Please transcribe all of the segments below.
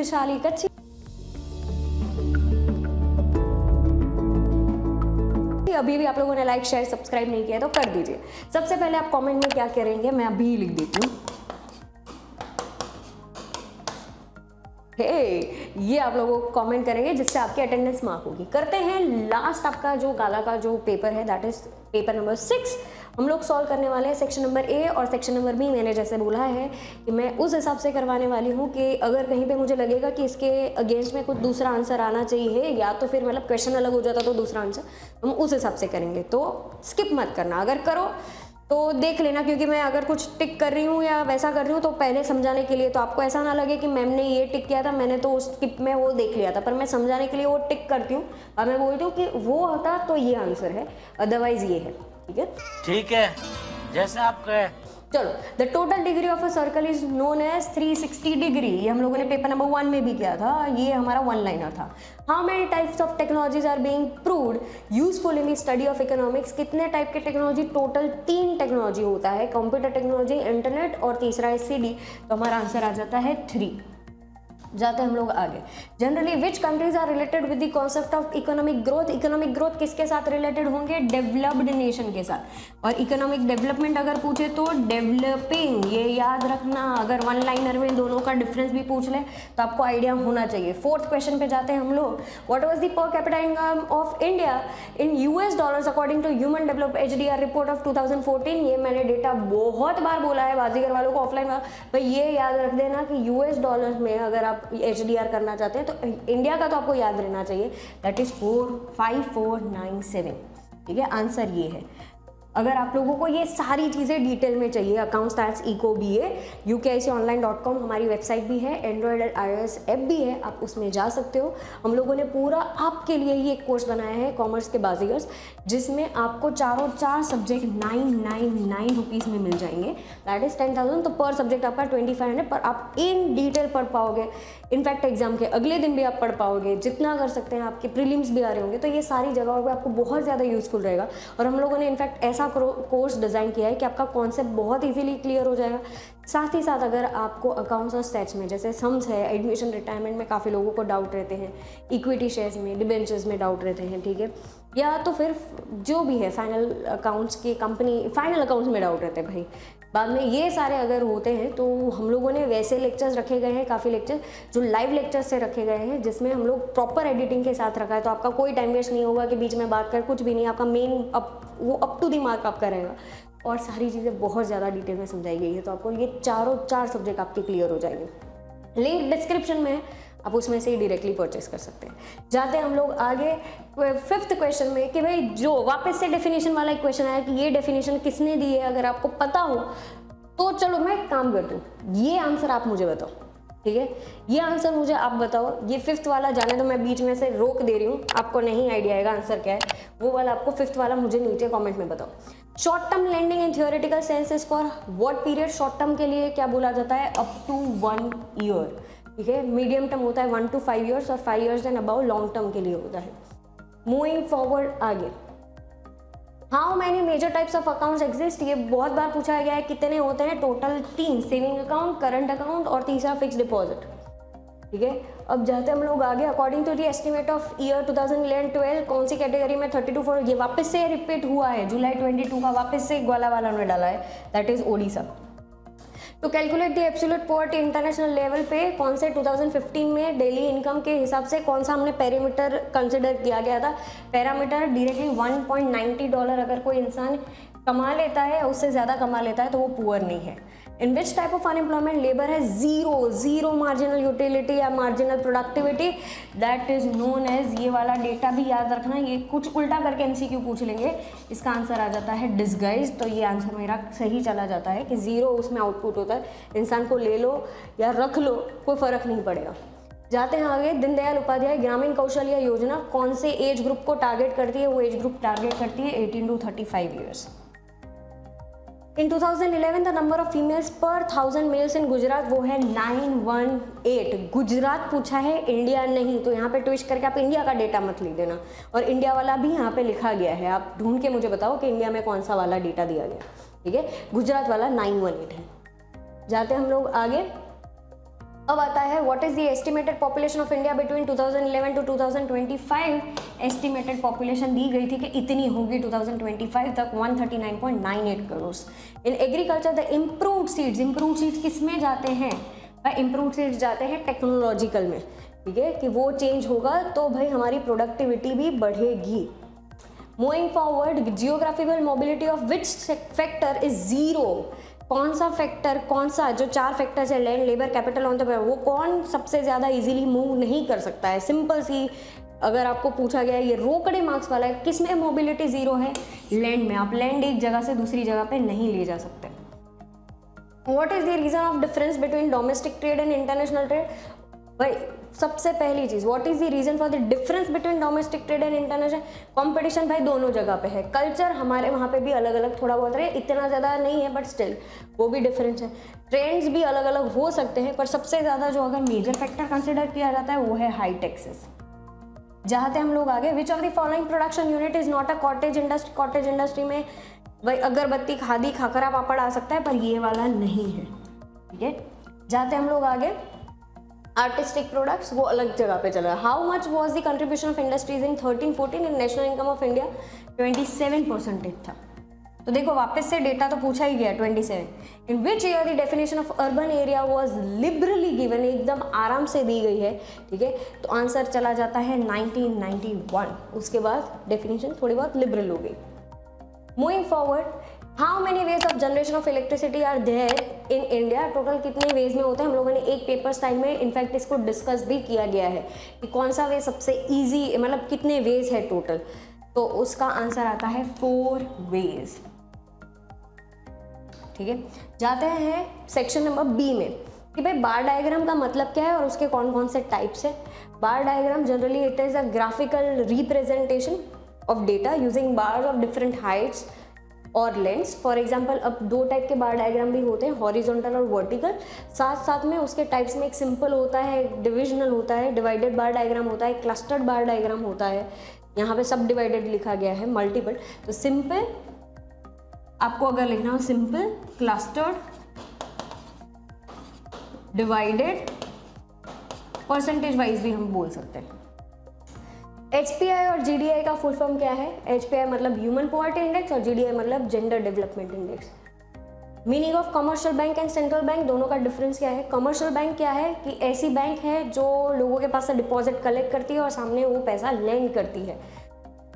शक्तिशाली कच्ची अभी भी आप लोगों ने लाइक शेयर सब्सक्राइब नहीं किया तो कर दीजिए। सबसे पहले आप कमेंट में क्या करेंगे मैं अभी लिख देती हूँ। ये आप लोगों को कमेंट करेंगे जिससे आपकी अटेंडेंस मार्क होगी। करते हैं लास्ट आपका जो गाला का जो पेपर है, दैट इज पेपर नंबर 6। हम लोग सॉल्व करने वाले हैं सेक्शन नंबर ए और सेक्शन नंबर बी। मैंने जैसे बोला है कि मैं उस हिसाब से करवाने वाली हूँ कि अगर कहीं पे मुझे लगेगा कि इसके अगेंस्ट में कुछ दूसरा आंसर आना चाहिए या तो फिर मतलब क्वेश्चन अलग हो जाता तो दूसरा आंसर हम उस हिसाब से करेंगे। तो स्किप मत करना, अगर करो तो देख लेना, क्योंकि मैं अगर कुछ टिक कर रही हूँ या वैसा कर रही हूँ तो पहले समझाने के लिए, तो आपको ऐसा ना लगे कि मैम ने ये टिक किया था मैंने तो उस स्किप में वो देख लिया था, पर मैं समझाने के लिए वो टिक करती हूँ और मैं बोलती हूँ कि वो होता तो ये आंसर है, अदरवाइज ये है। ठीक है जैसे आप कहे। चलो, the total degree of a circle is known as 360 degree. ये हम लोगों ने पेपर नंबर 1 में भी किया था, ये हमारा वन लाइनर था। How many types of technologies are being proved useful in the study of economics. कितने टाइप के टेक्नोलॉजी? टोटल 3 टेक्नोलॉजी होता है, कंप्यूटर टेक्नोलॉजी, इंटरनेट और तीसरा है CD। तो हमारा आंसर आ जाता है 3। जाते हैं हम लोग आगे। Generally which countries are related with the concept of economic growth. Economic growth किसके साथ रिलेटेड होंगे? डेवलप्ड नेशन के साथ। और इकोनॉमिक डेवलपमेंट अगर पूछे तो डेवलपिंग, ये याद रखना। अगर वन लाइनर में दोनों का डिफरेंस भी पूछ ले तो आपको आइडिया होना चाहिए। 4th क्वेश्चन पे जाते हैं हम लोग। What was the per capita income of India in US dollars according to human develop HDR report of 2014। ये मैंने डेटा बहुत बार बोला है बाजीगर वालों को ऑफलाइन वाला, भाई ये याद रख देना कि US डॉलर में अगर आप HDR करना चाहते हैं तो इंडिया का तो आपको याद रहना चाहिए, दैट इज 45497। ठीक है, आंसर ये है। अगर आप लोगों को ये सारी चीज़ें डिटेल में चाहिए, accounts that's eco BA UKIConline.com हमारी वेबसाइट भी है, एंड्रॉयड और iOS ऐप भी है, आप उसमें जा सकते हो। हम लोगों ने पूरा आपके लिए ही एक कोर्स बनाया है कॉमर्स के बाजीगर्स, जिसमें आपको चार सब्जेक्ट 999 रुपीज़ में मिल जाएंगे, दैट इज 10,000। तो पर सब्जेक्ट आपका 2500 पर आप इन डिटेल पढ़ पाओगे। इनफैक्ट एग्जाम के अगले दिन भी आप पढ़ पाओगे, जितना कर सकते हैं। आपके प्रीलिम्स भी आ रहे होंगे तो ये सारी जगहों पे आपको बहुत ज़्यादा यूजफुल रहेगा। और हम लोगों ने इनफैक्ट ऐसा कोर्स डिज़ाइन किया है कि आपका कॉन्सेप्ट बहुत इजीली क्लियर हो जाएगा। साथ ही साथ अगर आपको अकाउंट्स और स्टैट्स में जैसे सम्स है, एडमिशन रिटायरमेंट में काफ़ी लोगों को डाउट रहते हैं, इक्विटी शेयर्स में, डिबेंचर्स में डाउट रहते हैं, ठीक है, या तो फिर जो भी है फाइनल अकाउंट्स की कंपनी फाइनल अकाउंट्स में डाउट रहते हैं भाई बाद में, ये सारे अगर होते हैं तो हम लोगों ने वैसे लेक्चर्स रखे गए हैं, काफ़ी लेक्चर जो लाइव लेक्चर्स से रखे गए हैं, जिसमें हम लोग प्रॉपर एडिटिंग के साथ रखा है। तो आपका कोई टाइम वेस्ट नहीं होगा कि बीच में बात कर, कुछ भी नहीं, आपका मेन वो अप टू दी मार्क आपका रहेगा और सारी चीज़ें बहुत ज़्यादा डिटेल में समझाई गई है। तो आपको ये चार सब्जेक्ट आपके क्लियर हो जाएंगे। लिंक डिस्क्रिप्शन में है, आप उसमें से ही डायरेक्टली परचेस कर सकते हैं। जाते हैं हम लोग आगे 5th क्वेश्चन में कि भाई जो वापस से डेफिनेशन वाला एक क्वेश्चन आया कि ये डेफिनेशन किसने दी है, अगर आपको पता हो तो चलो मैं एक काम करती हूँ, ये आंसर आप मुझे बताओ। ठीक है, ये आंसर मुझे आप बताओ। ये 5th वाला जाने तो मैं बीच में से रोक दे रही हूँ, आपको नहीं आइडिया आएगा आंसर क्या है वो वाला, आपको 5th वाला मुझे नीचे कमेंट में बताओ। Short term lending in theoretical sense is for what period. Short term के लिए क्या बोला जाता है? Up to 1 year. ठीक है, मीडियम टर्म होता है 1 to 5 years और 5 years and about long term के लिए होता है। मूविंग फॉरवर्ड आगे, how many major types of accounts exist. ये बहुत बार पूछा गया है, कितने होते हैं? Total 3, saving account, current account और तीसरा फिक्स डिपॉजिट। ठीक है, अब जाते हैं हम लोग आगे। According to the estimate of year 2011-12 कौन सी कैटेगरी में 32 ये वापस से रिपीट हुआ है, जुलाई 22 का वापस से ग्वाला वाला ने डाला है, दैट इज ओडिशा। तो calculate the absolute poverty international level पे कौन से 2015 में डेली इनकम के हिसाब से कौन सा हमने पैरामीटर कंसिडर किया गया था? पैरामीटर डायरेक्टली $1.90 अगर कोई इंसान कमा लेता है, उससे ज़्यादा कमा लेता है तो वो पुअर नहीं है। In which type of unemployment labour है जीरो मार्जिनल यूटिलिटी या marginal productivity, that is known as, ये वाला डेटा भी याद रखना, ये कुछ उल्टा करके MCQ पूछ लेंगे। इसका आंसर आ जाता है डिसगाइज। तो ये आंसर मेरा सही चला जाता है कि जीरो उसमें आउटपुट होता है, इंसान को ले लो या रख लो कोई फर्क नहीं पड़ेगा। जाते हैं आगे। दीनदयाल उपाध्याय ग्रामीण कौशल्य योजना कौन से एज ग्रुप को टारगेट करती है? वो एज ग्रुप टारगेट करती है 18 to 35 years. In 2011 the number of females पर 1000 मेल्स इन गुजरात वो है 918। गुजरात पूछा है, इंडिया नहीं, तो यहाँ पे ट्विस्ट करके आप इंडिया का डेटा मत लिख देना, और इंडिया वाला भी यहाँ पे लिखा गया है, आप ढूंढ के मुझे बताओ कि इंडिया में कौन सा वाला डेटा दिया गया। ठीक है, गुजरात वाला 918 है। जाते हैं हम लोग आगे। अब आता है what is the estimated population of India between 2011 to 2025। Estimated population दी गई थी कि इतनी होगी 2025 तक, 139.98 crore. In agriculture the improved seeds किस में जाते हैं? इम्प्रूव्ड सीड्स जाते हैं टेक्नोलॉजिकल में, ठीक है, कि वो चेंज होगा तो भाई हमारी प्रोडक्टिविटी भी बढ़ेगी। Moving forward, geographical mobility of which factor is zero. कौन सा फैक्टर, कौन सा जो 4 फैक्टर्स है, land, labour, capital, on the वो कौन सबसे ज़्यादा इजीली मूव नहीं कर सकता है? सिंपल सी अगर आपको पूछा गया, ये रोकड़े मार्क्स वाला है, किस में मोबिलिटी जीरो है? लैंड में। आप लैंड एक जगह से दूसरी जगह पे नहीं ले जा सकते। What is the reason of difference between domestic trade and international trade? भाई सबसे पहली चीज, what is the reason for the difference between domestic trade and international? Competition भाई दोनों जगह पे है। कल्चर हमारे वहाँ पे भी अलग अलग थोड़ा बहुत रहे, इतना ज़्यादा नहीं है बट स्टिल वो भी डिफरेंस है। ट्रेंड्स भी अलग अलग हो सकते हैं, पर सबसे ज़्यादा जो अगर मेजर फैक्टर कंसिडर किया जाता है वो है हाई टैक्सेस। जाते हम लोग आगे, which of the following production unit is not a cottage industry? Cottage industry में भाई अगरबत्ती, खादी, खाकरा, पापड़ आ सकता है, पर ये वाला नहीं है, ठीक है। जाते हम लोग आगे, आर्टिस्टिक प्रोडक्ट्स वो अलग जगह पे चला। How much was the contribution of industries in 13-14 in national income of India? 27% था। तो देखो वापस से डेटा तो पूछा ही गया, 27। In which year the definition of urban area was liberally given? एकदम आराम से दी गई है, ठीक है। तो आंसर चला जाता है 1991। उसके बाद डेफिनेशन थोड़ी बहुत लिबरल हो गई। Moving forward, how many ways of generation of electricity are there in India? Total कितने वेज में होते हैं? हम लोगों ने एक पेपर स्टाइल में इनफैक्ट इसको डिस्कस भी किया गया है कि कौन सा वे सबसे इजी, मतलब कितने वेज है टोटल। तो उसका आंसर आता है 4 वेज, ठीक है। जाते हैं सेक्शन नंबर बी में कि भाई बार डायग्राम का मतलब क्या है और उसके कौन कौन से टाइप्स है। Bar diagram generally it is a graphical representation of data using bars of different heights और लेंथ्स। फॉर एग्जाम्पल अब 2 टाइप के बार डायग्राम भी होते हैं, हॉरिजॉन्टल और वर्टिकल। साथ साथ में उसके टाइप्स में एक सिंपल होता है, डिविजनल होता है, डिवाइडेड बार डायग्राम होता है, क्लस्टर्ड बार डायग्राम होता है। यहाँ पे सब डिवाइडेड लिखा गया है, मल्टीपल। तो सिंपल आपको अगर लिखना हो, simple, clustered, divided, percentage wise भी हम बोल सकते हैं। HPI और GDI का फुल फॉर्म क्या है? HPI मतलब ह्यूमन पॉवर्टी इंडेक्स और GDI मतलब gender development index. Meaning of commercial bank and central bank, दोनों का डिफरेंस क्या है? कमर्शियल बैंक क्या है कि ऐसी बैंक है जो लोगों के पास से डिपॉजिट कलेक्ट करती है और सामने वो पैसा लेंड करती है।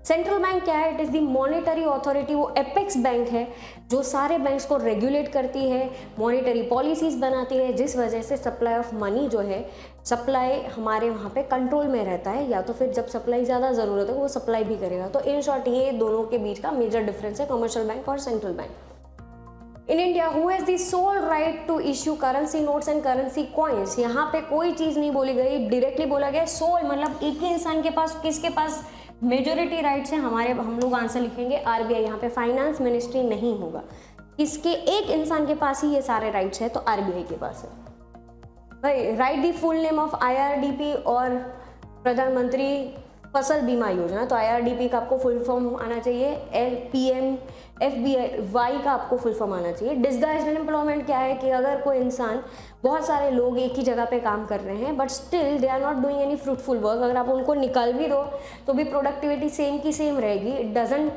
सेंट्रल बैंक क्या है? It is the monetary authority, वो एपेक्स बैंक है जो सारे बैंक्स को रेगुलेट करती है, मॉनेटरी पॉलिसीज बनाती है, जिस वजह से सप्लाई ऑफ मनी जो है, सप्लाई हमारे वहाँ पे कंट्रोल में रहता है, या तो फिर जब सप्लाई ज़्यादा ज़रूरत है वो सप्लाई भी करेगा। तो इन शॉर्ट ये दोनों के बीच का मेजर डिफरेंस है, कमर्शियल बैंक और central bank. In India who has the sole right to issue currency notes and currency coins? यहाँ पे कोई चीज़ नहीं बोली गई, डायरेक्टली बोला गया सोल, मतलब एक ही इंसान के पास, किसके पास मेजोरिटी राइट्स है? हमारे, हम लोग आंसर लिखेंगे RBI। यहाँ पे फाइनेंस मिनिस्ट्री नहीं होगा, किसके, एक इंसान के पास ही ये सारे राइट्स है, तो RBI के पास है। भाई right the full name of IRDP और प्रधानमंत्री फसल बीमा योजना। तो IRDP का आपको फुल फॉर्म आना चाहिए, PMFBY का आपको फुल फॉर्म आना चाहिए। डिस्गाइज्ड अनएम्प्लॉयमेंट क्या है कि अगर कोई इंसान, बहुत सारे लोग एक ही जगह पे काम कर रहे हैं but still they are not doing any fruitful work, अगर आप उनको निकाल भी दो तो भी प्रोडक्टिविटी सेम की सेम रहेगी, इट डजंट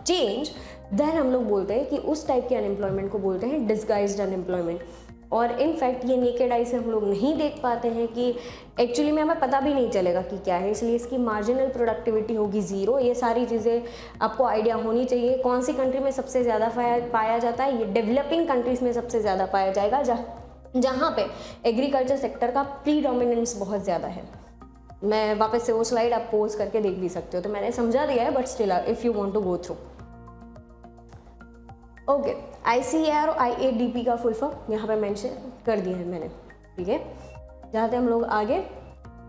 चेंज, देन हम लोग बोलते हैं कि उस टाइप के अनएम्प्लॉयमेंट को बोलते हैं डिस्गाइज्ड अनएम्प्लॉयमेंट। और इनफैक्ट ये नेकेड आई से हम लोग नहीं देख पाते हैं कि एक्चुअली में हमें पता भी नहीं चलेगा कि क्या है, इसलिए इसकी मार्जिनल प्रोडक्टिविटी होगी 0। ये सारी चीज़ें आपको आइडिया होनी चाहिए। कौन सी कंट्री में सबसे ज़्यादा पाया जाता है? ये डेवलपिंग कंट्रीज़ में सबसे ज़्यादा पाया जाएगा, जहाँ पे एग्रीकल्चर सेक्टर का प्रीडोमिनेंस बहुत ज़्यादा है। मैं वापस से वो स्लाइड आप पोज करके देख भी सकते हो, तो मैंने समझा दिया है but still if you want to go through. Okay, ICAR और IADP का फुल फॉर्म यहाँ पे मेंशन कर दिया है मैंने, ठीक है। जाते हम लोग आगे,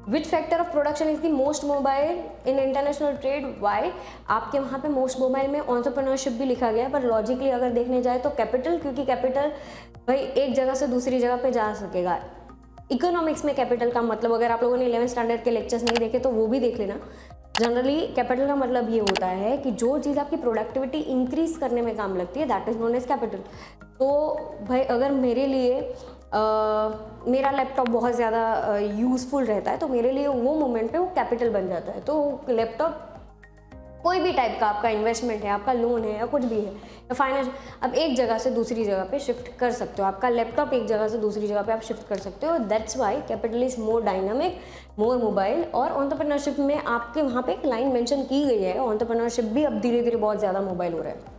which factor of production is the most mobile in international trade? Why? आपके वहाँ पे मोस्ट मोबाइल में एंटरप्रेन्योरशिप भी लिखा गया है, पर लॉजिकली अगर देखने जाए तो कैपिटल, क्योंकि कैपिटल भाई एक जगह से दूसरी जगह पे जा सकेगा। इकोनॉमिक्स में कैपिटल का मतलब, अगर आप लोगों ने 11th स्टैंडर्ड के लेक्चर्स नहीं देखे तो वो भी देख लेना। जनरली कैपिटल का मतलब ये होता है कि जो चीज़ आपकी प्रोडक्टिविटी इंक्रीज करने में काम लगती है, that is known as capital. तो भाई अगर मेरे लिए मेरा लैपटॉप बहुत ज़्यादा यूज़फुल रहता है, तो मेरे लिए वो मोमेंट पे वो कैपिटल बन जाता है। तो लैपटॉप कोई भी टाइप का आपका इन्वेस्टमेंट है, आपका लोन है या कुछ भी है या फाइनेंस, अब एक जगह से दूसरी जगह पे शिफ्ट कर सकते हो। आपका लैपटॉप एक जगह से दूसरी जगह पे आप शिफ्ट कर सकते हो। That's why capital is more dynamic, more mobile. और एंटरप्रेन्योरशिप में आपके वहाँ पे एक लाइन मेंशन की गई है, एंटरप्रेन्योरशिप भी अब धीरे धीरे बहुत ज़्यादा मोबाइल हो रहा है।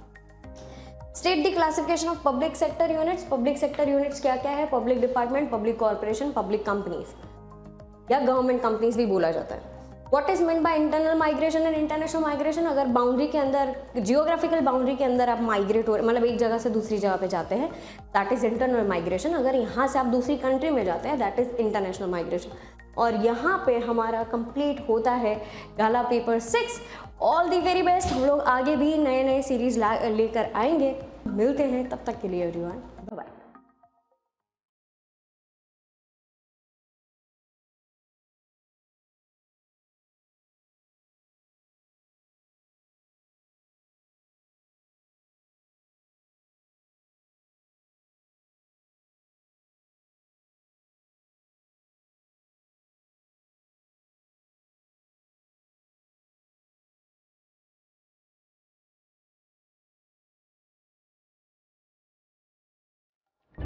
State the classification of public sector units. Public sector units क्या क्या है? Public department, public corporation, public companies या गवर्नमेंट कंपनीज भी बोला जाता है। What is meant by internal migration and international migration? अगर बाउंड्री के अंदर, जियोग्राफिकल बाउंड्री के अंदर आप माइग्रेट हो, मतलब एक जगह से दूसरी जगह पे जाते हैं, दैट इज इंटरनल माइग्रेशन। अगर यहाँ से आप दूसरी कंट्री में जाते हैं, दैट इज इंटरनेशनल माइग्रेशन। और यहाँ पे हमारा कंप्लीट होता है गाला paper 6। All the very best. हम लोग आगे भी नए नए सीरीज लेकर आएंगे। मिलते हैं, तब तक के लिए एवरीवन, बाय बाय।